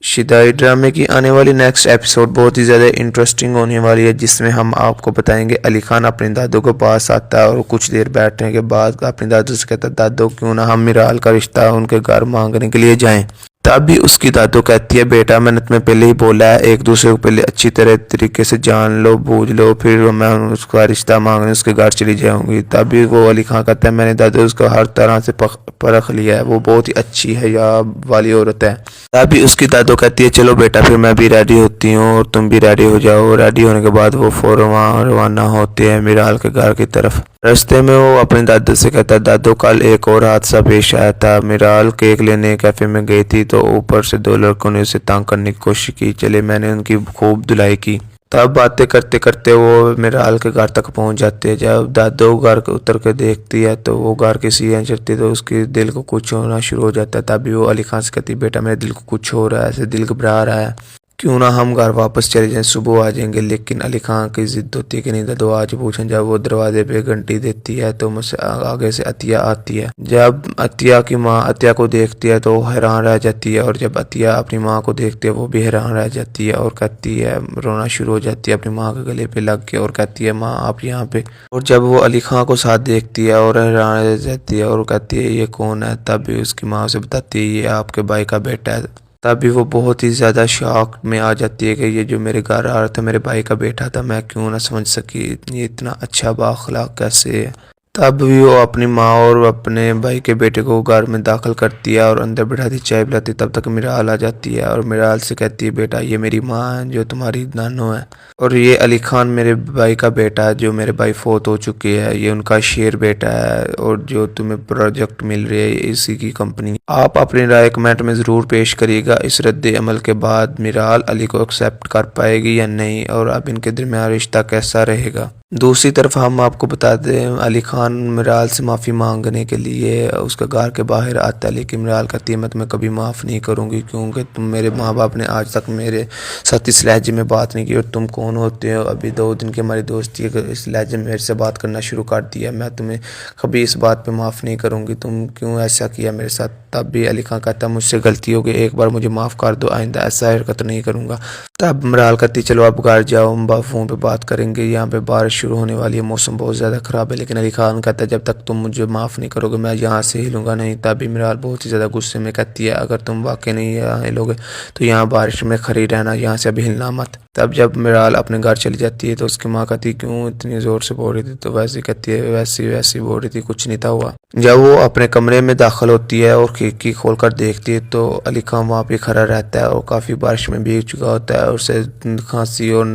شدائی ڈرامے کی آنے والی نیکسٹ ایپیسوڈ بہت ہی زیادہ انٹرسٹنگ ہونے والی ہے، جس میں ہم آپ کو بتائیں گے علی خان اپنے دادو کے پاس آتا ہے اور کچھ دیر بیٹھنے کے بعد اپنے دادو سے کہتا ہے دادو کیوں نہ ہم میرال کا رشتہ ان کے گھر مانگنے کے لیے جائیں۔ تب بھی اس کی دادو کہتی ہے بیٹا میں نے تمہیں پہلے ہی بولا ہے ایک دوسرے کو پہلے اچھی طریقے سے جان لو بوجھ لو پھر میں اس کا رشتہ مانگنے اس کے گھر چلی جاؤں گی۔ تب بھی وہ علی خان کہتا ہے میں نے دادو اس کو ہر طرح سے پرکھ لیا ہے، وہ بہت ہی اچھی حیا والی عورت ہے۔ تبھی اس کی دادو کہتی ہے چلو بیٹا پھر میں بھی ریڈی ہوتی ہوں اور تم بھی ریڈی ہو جاؤ۔ ریڈی ہونے کے بعد وہ فوراً وہاں روانہ ہوتے ہیں میرال کے گھر کی طرف۔ راستے میں وہ اپنے دادو سے کہتا ہے دادو کل ایک اور حادثہ پیش آیا تھا، میرال کیک لینے کیفے میں گئی تھی تو اوپر سے دو لڑکوں نے اسے تنگ کرنے کی کوشش کی، چلے میں نے ان کی خوب دھلائی کی۔ تب باتیں کرتے کرتے وہ میرال کے گھر تک پہنچ جاتے ہیں۔ جب دادو گھر اتر کے دیکھتی ہے تو وہ گھر کی سیڑھیاں چڑھتی ہے تو اس کے دل کو کچھ ہونا شروع ہو جاتا ہے۔ تبھی وہ علی خان سے کہتی ہے بیٹا میرے دل کو کچھ ہو رہا ہے، ایسے دل گھبرا رہا ہے، کیوں نہ ہم گھر واپس چلے جائیں، صبح آ جائیں گے۔ لیکن علی خان کی ضد ہوتی ہے کہ نہیں دادو آج پوچھیں۔ جب وہ دروازے پہ گھنٹی دیتی ہے تو مجھ سے آگے سے عطیہ آتی ہے۔ جب عطیہ کی ماں عطیہ کو دیکھتی ہے تو وہ حیران رہ جاتی ہے، اور جب عطیہ اپنی ماں کو دیکھتی ہے وہ بھی حیران رہ جاتی ہے اور کہتی ہے رونا شروع ہو جاتی ہے اپنی ماں کے گلے پہ لگ کے اور کہتی ہے ماں آپ یہاں پہ۔ اور جب وہ علی خان کو ساتھ دیکھتی ہے اور حیران رہ جاتی ہے اور کہتی ہے یہ کون ہے، تب بھی اس کی ماں اسے بتاتی ہے یہ آپ کے بھائی کا بیٹا ہے۔ تب بھی وہ بہت ہی زیادہ شاک میں آ جاتی ہے کہ یہ جو میرے گھر آ رہا تھا میرے بھائی کا بیٹا تھا، میں کیوں نہ سمجھ سکی یہ اتنا اچھا بااخلاق کیسے ہے۔ تب بھی وہ اپنی ماں اور اپنے بھائی کے بیٹے کو گھر میں داخل کرتی ہے اور اندر بٹھاتی چائے پلاتی ہے۔ تب تک میرال آ جاتی ہے اور میرال سے کہتی ہے بیٹا یہ میری ماں ہے جو تمہاری نانو ہے، اور یہ علی خان میرے بھائی کا بیٹا ہے جو میرے بھائی فوت ہو چکے ہیں، یہ ان کا شیر بیٹا ہے اور جو تمہیں پروجیکٹ مل رہی ہے اسی کی کمپنی۔ آپ اپنی رائے کمنٹ میں ضرور پیش کریے گا۔ اس رد عمل کے بعد میرال علی کو ایکسیپٹ کر پائے گی یا نہیں، اور اب ان کے درمیان رشتہ کیسا رہے گا۔ دوسری طرف ہم آپ کو بتا دیں علی خان میرال سے معافی مانگنے کے لیے اس کے گھر کے باہر آتا ہے، لیکن میرال کہتی ہے میں تمہیں کبھی معاف نہیں کروں گی کیونکہ تم میرے ماں باپ نے آج تک میرے ساتھ اس لہجے میں بات نہیں کی، اور تم کون ہوتے ہو، ابھی 2 دن کی ہماری دوستی ہے اس لہجے میں میرے سے بات کرنا شروع کر دیا، میں تمہیں کبھی اس بات پہ معاف نہیں کروں گی، تم کیوں ایسا کیا میرے ساتھ۔ تب بھی علی خان کہتا ہے مجھ سے غلطی ہو گئی، ایک بار مجھے معاف کر دو، آئندہ ایسا حرکت نہیں کروں گا۔ تب میرال کہتی چلو اب گھر جاؤ ہم فون پہ بات کریں گے، یہاں پہ بارش شروع ہونے والی ہے، موسم بہت زیادہ خراب ہے۔ لیکن علی خان کہتا ہے جب تک تم مجھے معاف نہیں کرو گے میں یہاں سے ہلوں گا نہیں۔ تبھی میرال بہت ہی زیادہ غصے میں کہتی ہے اگر تم واقعی نہیں یہاں ہلو گے تو یہاں بارش میں کھڑی رہنا، یہاں سے ابھی ہلنا مت۔ تب جب میرال اپنے گھر چلی جاتی ہے تو اس کی ماں کہتی ہے کیوں اتنی زور سے بول رہی تھی، تو ویسے کہتی ہے ویسی بول رہی تھی، کچھ نہیں تھا ہوا۔ جب وہ اپنے کمرے میں داخل ہوتی ہے اور کھڑکی کھول کر دیکھتی ہے تو علی خان وہاں پہ کھڑا رہتا ہے اور کافی بارش میں بھیگ چکا ہوتا ہے اور اسے کھانسی اور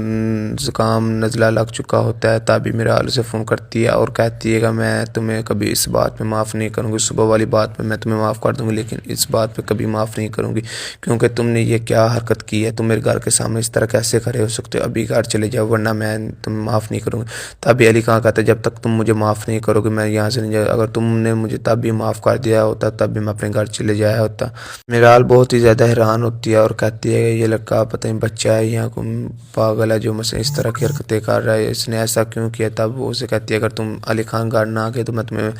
زکام نزلہ لگ چکا ہوتا ہے۔ تبھی میرال اسے فون کرتی ہے اور کہتی ہے کہ میں تمہیں کبھی اس بات پہ معاف نہیں کروں گی، صبح والی بات پہ میں تمہیں معاف کر دوں گی لیکن اس بات پہ کبھی معاف نہیں کروں گی کیونکہ تم نے یہ کیا حرکت کی ہے، تم میرے گھر کے سامنے اس طرح کیسے کھڑے ہو سکتے ہو، ابھی گھر چلے جاؤ ورنہ میں تمہیں معاف نہیں کروں گی۔ تبھی علی خان کہتا ہے جب تک تم مجھے معاف نہیں کرو گے میں یہاں سے نہیں جاؤں، اگر تم نے مجھے تب بھی معاف کر دیا ہوتا تب بھی میں اپنے گھر چلے جایا ہوتا۔ میرال بہت ہی زیادہ حیران ہوتی ہے اور کہتی ہے یہ لڑکا پتہ نہیں بچہ ہے یا کوئی پاگل ہے جو مجھ سے اس طرح کی حرکتیں کر رہا ہے، اس نے ایسا کیوں کیا۔ تب وہ اسے کہتی ہے اگر تم علی خان گھر نہ آ گئے تو میں تمہیں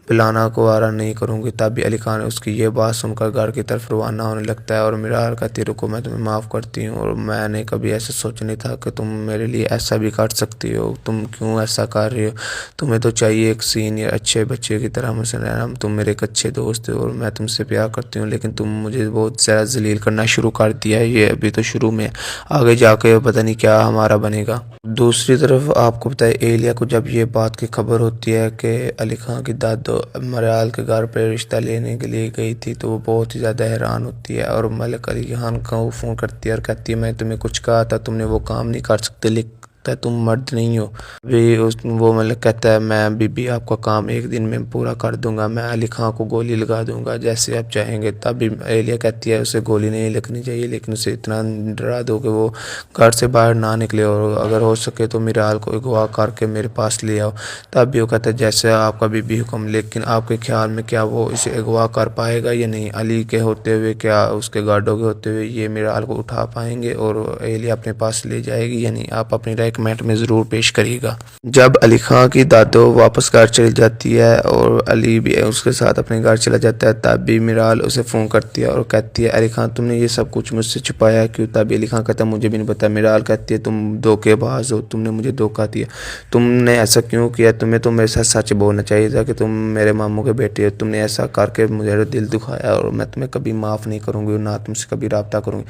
بلانا کو آرا نہیں کروں گی۔ تب بھی علی خان اس کی یہ بات سن کر گھر کی طرف روانہ ہونے لگتا ہے اور میرال کہتی ہے رکو میں تمہیں معاف کرتی ہوں، اور میں نے کبھی ایسا سوچا نہیں تھا کہ تم میرے لیے ایسا بھی کر سکتی ہو، تم کیوں ایسا کر رہی ہو، تمہیں تو چاہیے ایک سینئر اچھے بچے کی طرح مجھ سے رہنا، تم میرے ایک اچھے دوست ہو اور میں تم سے پیار کرتی ہوں، لیکن تم مجھے بہت زیادہ ذلیل کرنا شروع کر دیا ہے، یہ ابھی تو شروع میں آگے جا کے پتہ نہیں کیا ہمارا بنے گا۔ دوسری طرف آپ کو پتہ ہے ایلیا کو جب یہ بات کی خبر ہوتی ہے کہ علی خان کی دادو میرال کے گھر پہ رشتہ لینے کے لیے گئی تھی تو وہ بہت ہی زیادہ حیران ہوتی ہے اور ملک علی خان کو فون کرتی ہے اور کہتی ہے میں تمہیں کچھ کہا تھا تم نے وہ کام نہیں کر سکتے، لکھتا ہے تم مرد نہیں ہو۔ وہ ملک کہتا ہے میں بھی آپ کا کام ایک دن میں پورا کر دوں گا، میں علی خان کو گولی لگا دوں گا جیسے آپ چاہیں گے۔ تب بھی ایلیا کہتی ہے اسے گولی نہیں لگنی چاہیے لیکن اسے اتنا ڈرا دو کہ وہ گھر سے باہر نہ نکلے، اور اگر ہو سکے تو میرال کو اغوا کر کے میرے پاس لے آؤ۔ تب بھی وہ کہتا ہے جیسے آپ کا بھی حکم، لیکن آپ کے خیال میں کیا وہ اسے اغوا کر پائے گا یا نہیں، علی کے ہوتے ہوئے کیا اس کے گارڈوں کے ہوتے ہوئے یہ میرال کو اٹھا پائیں گے اور ایلیا اپنے پاس لے جائے گی یا نہیں، آپ اپنی رائے کمنٹ میں ضرور پیش کریے گا۔ جب علی خان کی دادو واپس گھر چلی جاتی ہے اور علی بھی اس کے ساتھ اپنے گھر چلا جاتا ہے، تب بھی میرال اسے فون کرتی ہے اور کہتی ہے علی خان تم نے یہ سب کچھ مجھ سے چھپایا کیوں؟ تب علی خان کہتا ہے مجھے بھی نہیں پتا۔ میرال کہتی ہے تم دھوکے باز ہو، تم نے مجھے دھوکہ دیا، تم نے ایسا کیوں کیا؟ تمہیں تو میرے ساتھ سچ بولنا چاہیے تھا کہ تم میرے ماموں کے بیٹے ہو، تم نے ایسا کر کے مجھے دل دکھایا اور میں تمہیں کبھی معاف نہیں کروں گی، نہ تم سے کبھی رابطہ کروں گی،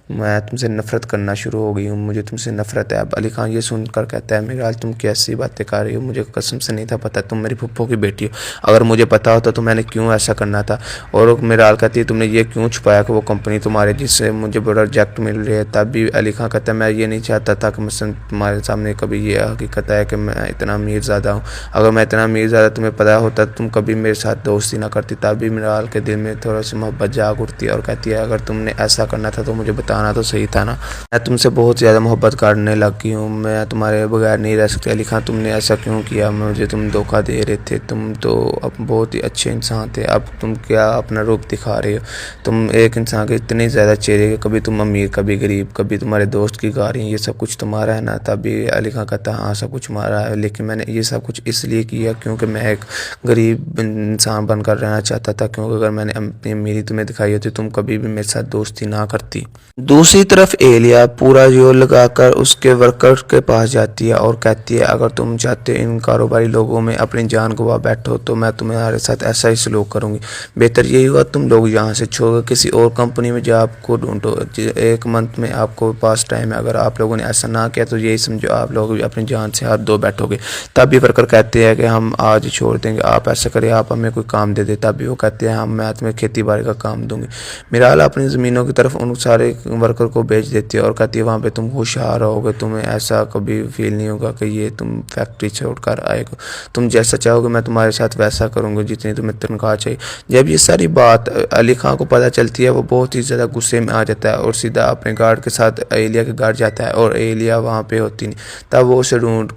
میں تم سے نفرت کرنا شروع ہو گئی ہوں، مجھے تم سے نفرت ہے۔ اب علی خان یہ سن کر کہتا ہے میرال تم کیسی باتیں کر رہی ہو، مجھے قسم سے نہیں تھا پتہ تم میری پھپھو کی بیٹی ہو، اگر مجھے پتا ہوتا تو میں نے کیوں ایسا کرنا تھا؟ اور میرال کہتی ہے تم نے یہ کیوں چھپایا کہ وہ کمپنی تمہارے جس سے مجھے پروجیکٹ مل رہے ہے؟ تب بھی علی خان کہتا ہے میں یہ نہیں چاہتا تھا کہ مثلا تمہارے سامنے کبھی یہ حقیقت ہے کہ میں اتنا امیر زیادہ ہوں، اگر میں اتنا امیر زیادہ تمہیں پتا ہوتا تو تم کبھی میرے ساتھ دوستی نہ کرتی۔ تب بھی میرال کے دل میں تھوڑا سی محبت جاگ اٹھتی ہے اور کہتی ہے اگر تم نے ایسا کرنا تھا تو مجھے بتانا تو صحیح تھا نا، میں تم سے بہت زیادہ محبت کرنے لگی ہوں، میں تمہارے بغیر نہیں رہ سکتی۔ علی خان تم نے ایسا کیوں کیا؟ مجھے تم دھوکہ دے رہے تھے، تم تو اب بہت ہی اچھے انسان تھے، اب تم کیا اپنا روپ دکھا رہے ہو؟ تم ایک انسان کے اتنے زیادہ چہرے، کبھی تم امیر کبھی غریب، کبھی تمہارے دوست کی گاڑی، یہ سب کچھ تمہارا ہے نا؟ تبھی علی خان کہتا ہے ہاں سب کچھ ہمارا ہے، لیکن میں نے یہ سب کچھ اس لیے کیا کیونکہ میں ایک غریب انسان بن کر رہنا چاہتا تھا، کیونکہ اگر میں نے اپنی امیری تمہیں دکھائی ہوتی تم کبھی بھی میرے ساتھ دوستی نہ کرتی۔ دوسری طرف ایلیا پورا زور لگا کر اس کے ورکر کے پاس جاتی ہے اور کہتی ہے اگر تم چاہتے ان کاروباری لوگوں میں اپنی جان گوا بیٹھو تو میں تمہارے ساتھ ایسا ہی سلوک کروں گی، بہتر یہی ہوگا تم لوگ یہاں سے چھوڑو، کسی اور کمپنی میں جاب کو ڈھونڈو، 1 منتھ میں آپ کو پاس ٹائم ہے، اگر آپ لوگوں نے ایسا نہ کیا تو یہی سمجھو آپ لوگ بھی اپنی جان سے ہاتھ دھو بیٹھو گے۔ تب بھی ورکر کہتے ہیں کہ ہم آج ہی چھوڑ دیں گے، آپ ایسا کریں آپ ہمیں کوئی کام دے دیں۔ تب بھی وہ کہتے ہیں میں تمہیں کھیتی باڑی کا کام دوں گی۔ میرال اپنی زمینوں کی طرف ان سارے ورکر کو بھیج دیتی ہے اور کہتی ہے وہاں پہ تم خوشحال رہو گے، تمہیں ایسا کبھی فیل نہیں ہوگا کہ یہ تم فیکٹری چھوڑ کر آئے گو، تم جیسا چاہو گے میں تمہارے ساتھ ویسا کروں گا جتنی تمہیں تنخواہ چاہیے۔ جب یہ ساری بات علی خان کو پتہ چلتی ہے وہ بہت ہی زیادہ غصے میں آ جاتا ہے اور سیدھا اپنے گارڈ کے ساتھ ایلیا کے گھر جاتا ہے اور ایلیا وہاں پہ ہوتی نہیں، تب وہ اسے ڈھونڈ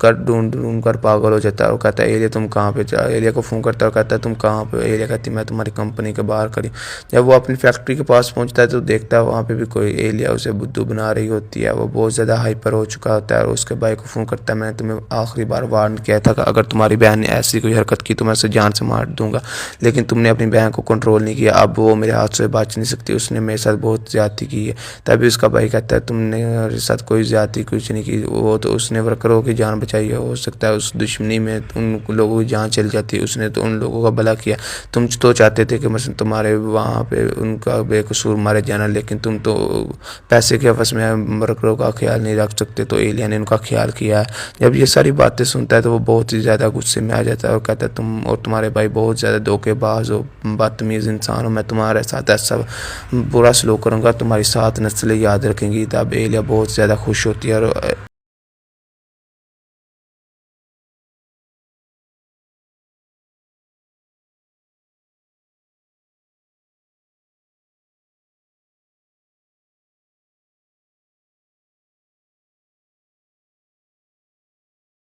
کر پاگل ہو جاتا ہے اور کہتا ہے ایلیا تم کہاں پہ؟ ایلیا کو فون کرتا ہے اور کہتا ہے تم کہاں پہ؟ ایلیا کہتی ہے میں تمہاری کمپنی کے باہر کھڑی۔ جب وہ اپنی فیکٹری کے پاس پہنچتا ہے تو دیکھتا ہے وہاں پہ بھی کوئی ایلیا اسے بدھو بنا رہی ہوتی ہے، وہ بہت زیادہ ہائپر ہو چکا ہوتا ہے اور اس کے بھائی کو فون کرتا ہے میں نے تمہیں آخری بار وارن کیا تھا کہ اگر تمہاری بہن نے ایسی کوئی حرکت کی تو میں اسے جان سے مار دوں گا، لیکن تم نے اپنی بہن کو کنٹرول نہیں کیا، اب وہ میرے ہاتھ سے بچ نہیں سکتی، اس نے میرے ساتھ بہت زیادتی کی ہے۔ تبھی اس کا بھائی کہتا ہے تم نے میرے ساتھ کوئی زیادتی کچھ نہیں کی، وہ تو اس نے ورکروں کی جان بچائی ہے، ہو سکتا ہے اس دشمنی میں ان لوگوں کی جان چل جاتی، اس نے تو ان لوگوں کا بھلا کیا، تم تو چاہتے تھے کہ مثلا تمہارے وہاں پہ ان کا بے قصور مارے جانا، لیکن تم تو پیسے کے عوض میں ورکروں کا خیال نہیں رکھ سکتے، تو ایلیا نے ان کا خیال کیا ہے۔ جب یہ ساری باتیں سنتا ہے تو وہ بہت ہی زیادہ غصے میں آ جاتا ہے اور کہتا ہے تم اور تمہارے بھائی بہت زیادہ دھوکے باز ہو، بدتمیز انسان ہو، میں تمہارے ساتھ ایسا برا سلوک کروں گا تمہاری 7 نسلیں یاد رکھیں گی۔ تب ایلیا بہت زیادہ خوش ہوتی ہے اور